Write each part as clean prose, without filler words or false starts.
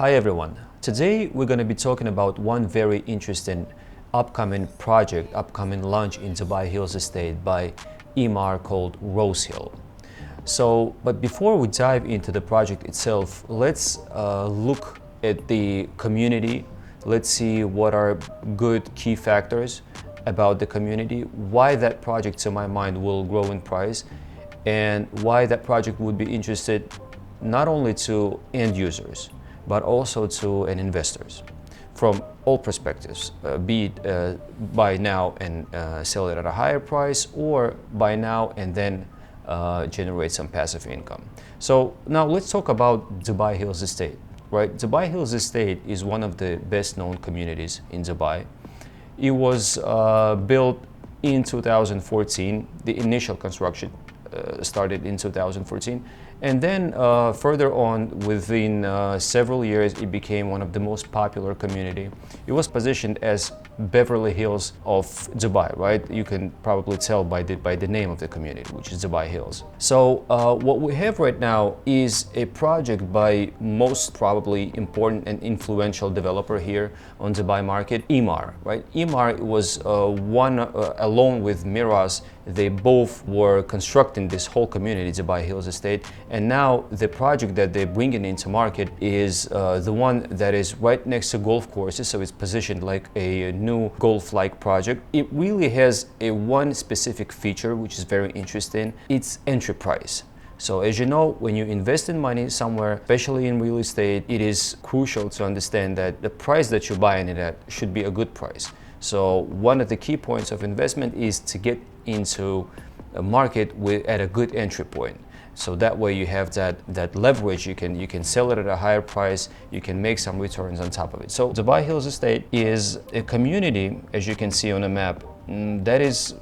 Hi everyone. Today we're going to be talking about one very interesting upcoming project, upcoming launch in Dubai Hills Estate by Emaar called Rosehill. But before we dive into the project itself, let's look at the community. Let's see what are good key factors about the community, why that project to my mind will grow in price, and why that project would be interested not only to end users, but also to investors from all perspectives, be it buy now and sell it at a higher price, or buy now and then generate some passive income. So now let's talk about Dubai Hills Estate, right? Dubai Hills Estate is one of the best known communities in Dubai. It was built in 2014. The initial construction started in 2014. And then further on, within several years, it became one of the most popular community. It was positioned as Beverly Hills of Dubai, right? You can probably tell by the name of the community, which is Dubai Hills. So what we have right now is a project by most probably important and influential developer here on Dubai market, Emaar, right? Emaar was along with Miraz, they both were constructing this whole community, Dubai Hills Estate. And now the project that they're bringing into market is the one that is right next to golf courses. So it's positioned like a new golf-like project. It really has one specific feature, which is very interesting. It's entry price. So as you know, when you invest in money somewhere, especially in real estate, it is crucial to understand that the price that you're buying it at should be a good price. So one of the key points of investment is to get into a market at a good entry point. So that way you have that leverage, you can sell it at a higher price, you can make some returns on top of it. So Dubai Hills Estate is a community, as you can see on the map, that is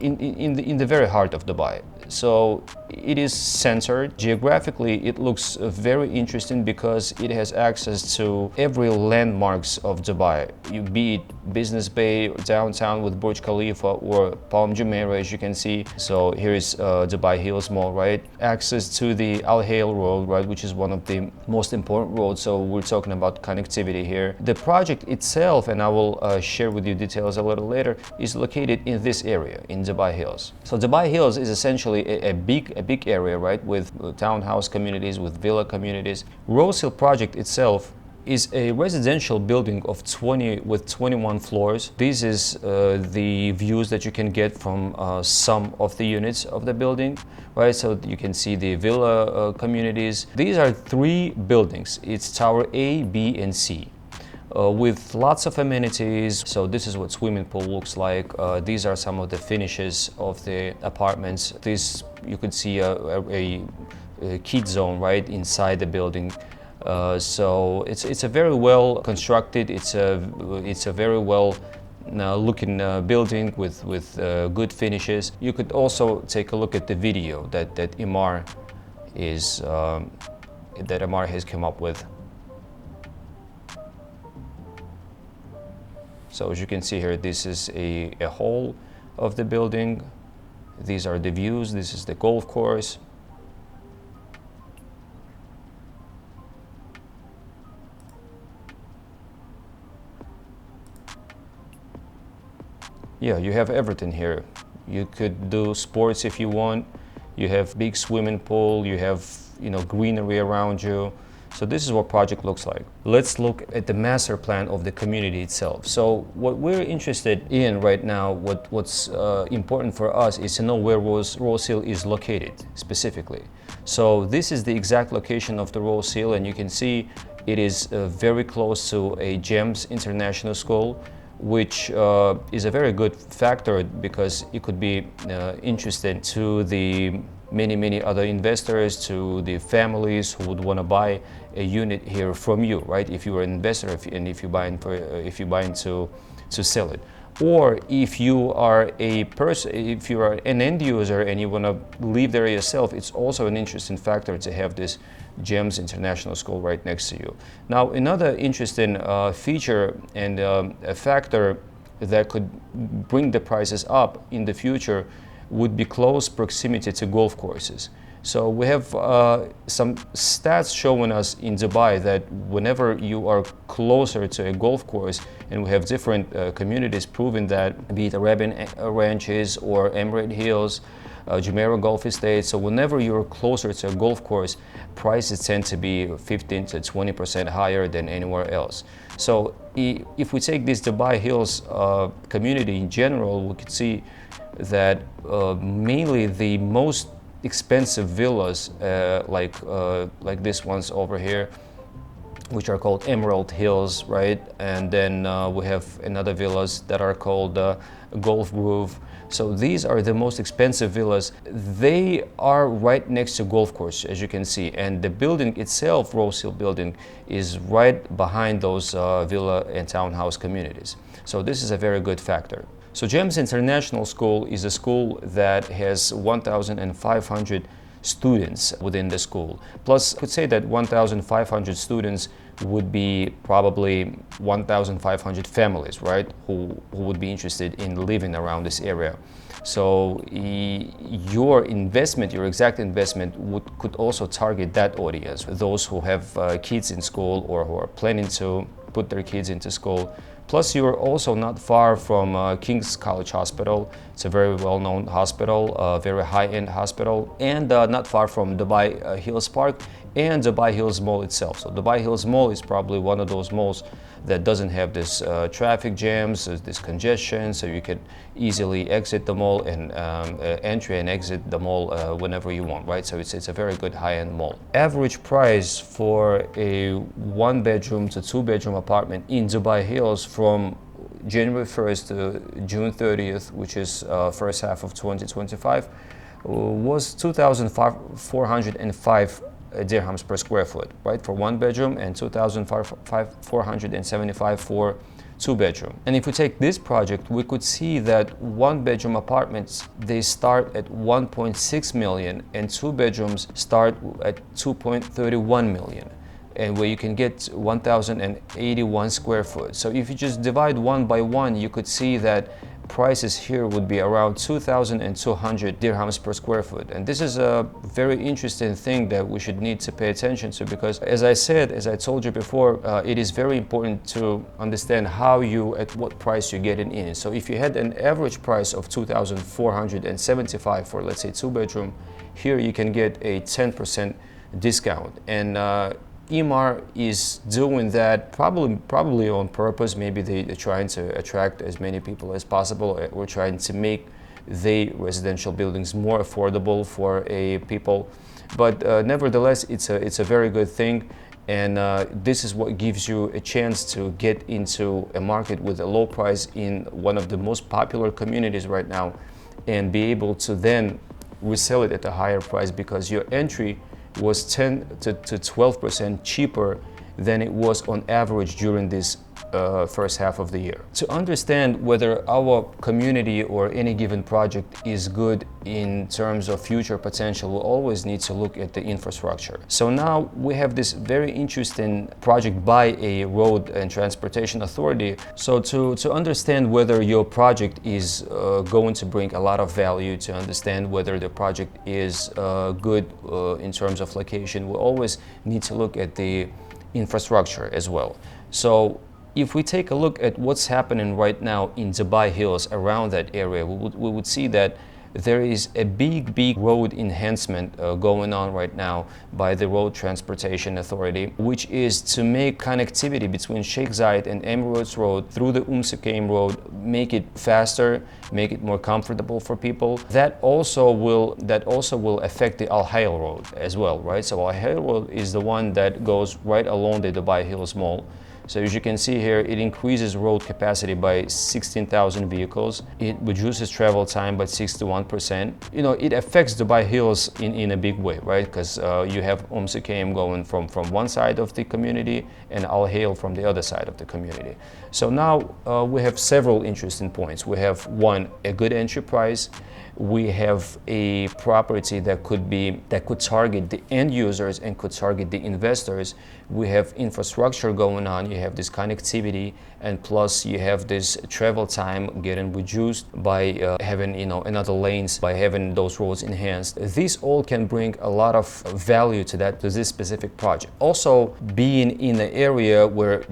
in the very heart of Dubai. So it is centered. Geographically, it looks very interesting because it has access to every landmarks of Dubai. Be it Business Bay, downtown with Burj Khalifa, or Palm Jumeirah, as you can see. So here is Dubai Hills Mall, right? Access to the Al Hayl Road, right, which is one of the most important roads. So we're talking about connectivity here. The project itself, and I will share with you details a little later, is located in this area, in Dubai Hills. So Dubai Hills is essentially a big area, right, with townhouse communities, with villa communities. Rosehill project itself is a residential building of 21 floors. This is the views that you can get from some of the units of the building, right? So you can see the villa communities. These are 3 buildings. It's Tower A, B, and C. With lots of amenities. So this is what swimming pool looks like. These are some of the finishes of the apartments. This, you could see a kid zone right inside the building. So it's a very well constructed. It's a very well looking building with good finishes. You could also take a look at the video that Emaar has come up with. So as you can see here, this is a hall of the building. These are the views. This is the golf course. Yeah, you have everything here. You could do sports if you want. You have big swimming pool. You have, greenery around you. So this is what project looks like. Let's look at the master plan of the community itself. So what we're interested in right now, what's important for us is to know where Rosehill is located specifically. So this is the exact location of the Rosehill, and you can see it is very close to a GEMS International School, which is a very good factor because it could be interesting to the many other investors, to the families who would want to buy a unit here from you, right? If you are an investor, if you're buying to sell it, or if you are a person, if you are an end user and you want to live there yourself, it's also an interesting factor to have this GEMS International School right next to you. Now, another interesting feature and a factor that could bring the prices up in the future would be close proximity to golf courses. So we have some stats showing us in Dubai that whenever you are closer to a golf course, and we have different communities proving that, be it Arabian Ranches or Emirate Hills, Jumeirah Golf Estate. So whenever you're closer to a golf course, prices tend to be 15 to 20% higher than anywhere else. So if we take this Dubai Hills community in general, we could see that mainly the most expensive villas like this ones over here, which are called Emerald Hills, right? And then we have another villas that are called Golf Groove. So these are the most expensive villas. They are right next to golf course, as you can see, and the building itself, Rosehill building, is right behind those villa and townhouse communities. So this is a very good factor. So GEMS International School is a school that has 1,500 students within the school. Plus, I could say that 1,500 students would be probably 1,500 families, right, who would be interested in living around this area. So your investment, your exact investment, could also target that audience, those who have kids in school or who are planning to put their kids into school. Plus, you're also not far from King's College Hospital. It's a very well-known hospital, very high-end hospital, and not far from Dubai Hills Park and Dubai Hills Mall itself. So Dubai Hills Mall is probably one of those malls that doesn't have this traffic jams, this congestion, so you can easily exit the mall and entry and exit the mall whenever you want, right? So it's a very good high-end mall. Average price for a 1-bedroom to 2-bedroom apartment in Dubai Hills from January 1st to June 30th, which is first half of 2025, was 2,405 dirhams per square foot, right, for 1 bedroom, and 2,475 for 2-bedroom. And if we take this project, we could see that 1-bedroom apartments, they start at 1.6 million, and 2 bedrooms start at 2.31 million, and where you can get 1,081 square foot. So if you just divide one by one, you could see that prices here would be around 2,200 dirhams per square foot. And this is a very interesting thing that we should need to pay attention to, because as I told you before, it is very important to understand at what price you're getting in. So if you had an average price of 2,475 for, let's say, 2-bedroom, here you can get a 10% discount. And Emaar is doing that probably on purpose. Maybe they're trying to attract as many people as possible. We're trying to make the residential buildings more affordable for people. But nevertheless, it's a very good thing. And this is what gives you a chance to get into a market with a low price in one of the most popular communities right now, and be able to then resell it at a higher price, because your entry was 10 to 12% cheaper than it was on average during this first half of the year. To understand whether our community or any given project is good in terms of future potential, we always need to look at the infrastructure. So now we have this very interesting project by a road and transportation authority. So to understand whether your project is going to bring a lot of value, to understand whether the project is good in terms of location, we always need to look at the infrastructure as well. So if we take a look at what's happening right now in Dubai Hills, around that area, we would see that there is a big road enhancement going on right now by the Road Transportation Authority, which is to make connectivity between Sheikh Zayed and Emirates Road through the Sukaim Road, make it faster, make it more comfortable for people. That also will affect the Al Hayl Road as well, right? So Al Hayl Road is the one that goes right along the Dubai Hills Mall. So as you can see here, it increases road capacity by 16,000 vehicles. It reduces travel time by 61%. You know, it affects Dubai Hills in a big way, right? Because you have Sukaim going from one side of the community and Al Hayl from the other side of the community. So now we have several interesting points. We have one, a good entry price. We have a property that could target the end users and could target the investors. We have infrastructure going on. You you have this connectivity, and plus you have this travel time getting reduced by having, you know, another lanes, by having those roads enhanced. These all can bring a lot of value to this specific project. Also, being in an area where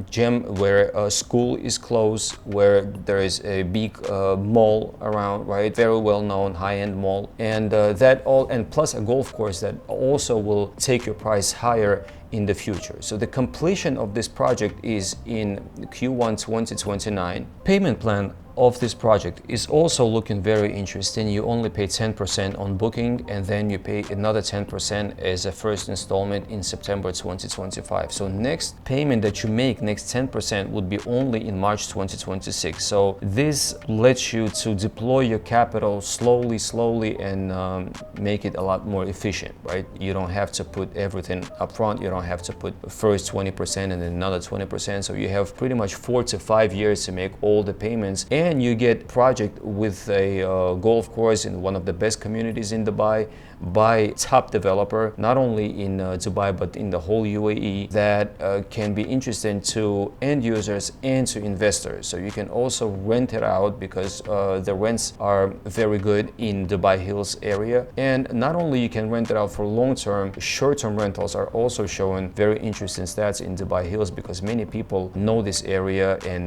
a school is close, where there is a big mall around, right? Very well known high-end mall, and and plus a golf course that also will take your price higher in the future. So the completion of this project is in Q1 2029. Payment plan of this project is also looking very interesting. You only pay 10% on booking, and then you pay another 10% as a first installment in September 2025. So next payment that you make, next 10%, would be only in March 2026. So this lets you to deploy your capital slowly and make it a lot more efficient, right? You don't have to put everything up front. You don't have to put first 20% and then another 20%. So you have pretty much 4 to 5 years to make all the payments, and you get project with a golf course in one of the best communities in Dubai by top developer, not only in Dubai but in the whole UAE, that can be interesting to end users and to investors. So you can also rent it out because the rents are very good in Dubai Hills area. And not only you can rent it out for long-term, short-term rentals are also showing very interesting stats in Dubai Hills, because many people know this area, and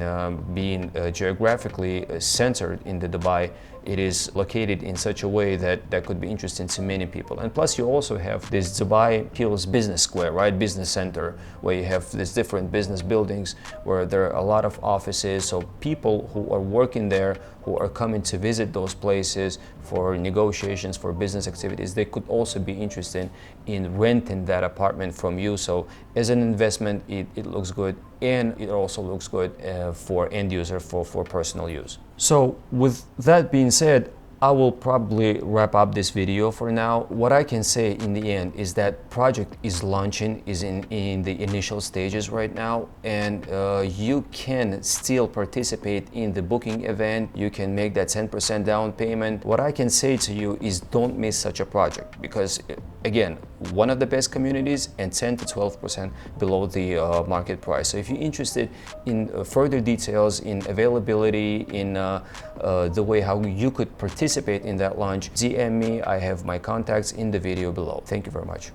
being geographically centered in the Dubai, it is located in such a way that could be interesting to many people. And plus you also have this Dubai Hills Business Square, right? Business center, where you have these different business buildings where there are a lot of offices. So people who are working there, who are coming to visit those places for negotiations, for business activities, they could also be interested in renting that apartment from you. So as an investment, it looks good, and it also looks good for end user, for personal use. So with that being said, I will probably wrap up this video for now. What I can say in the end is that project is launching, is in the initial stages right now, and you can still participate in the booking event. You can make that 10% down payment. What I can say to you is don't miss such a project, because again, one of the best communities and 10 to 12% below the market price. So if you're interested in further details, in availability, in the way how you could participate in that launch, DM me. I have my contacts in the video below. Thank you very much.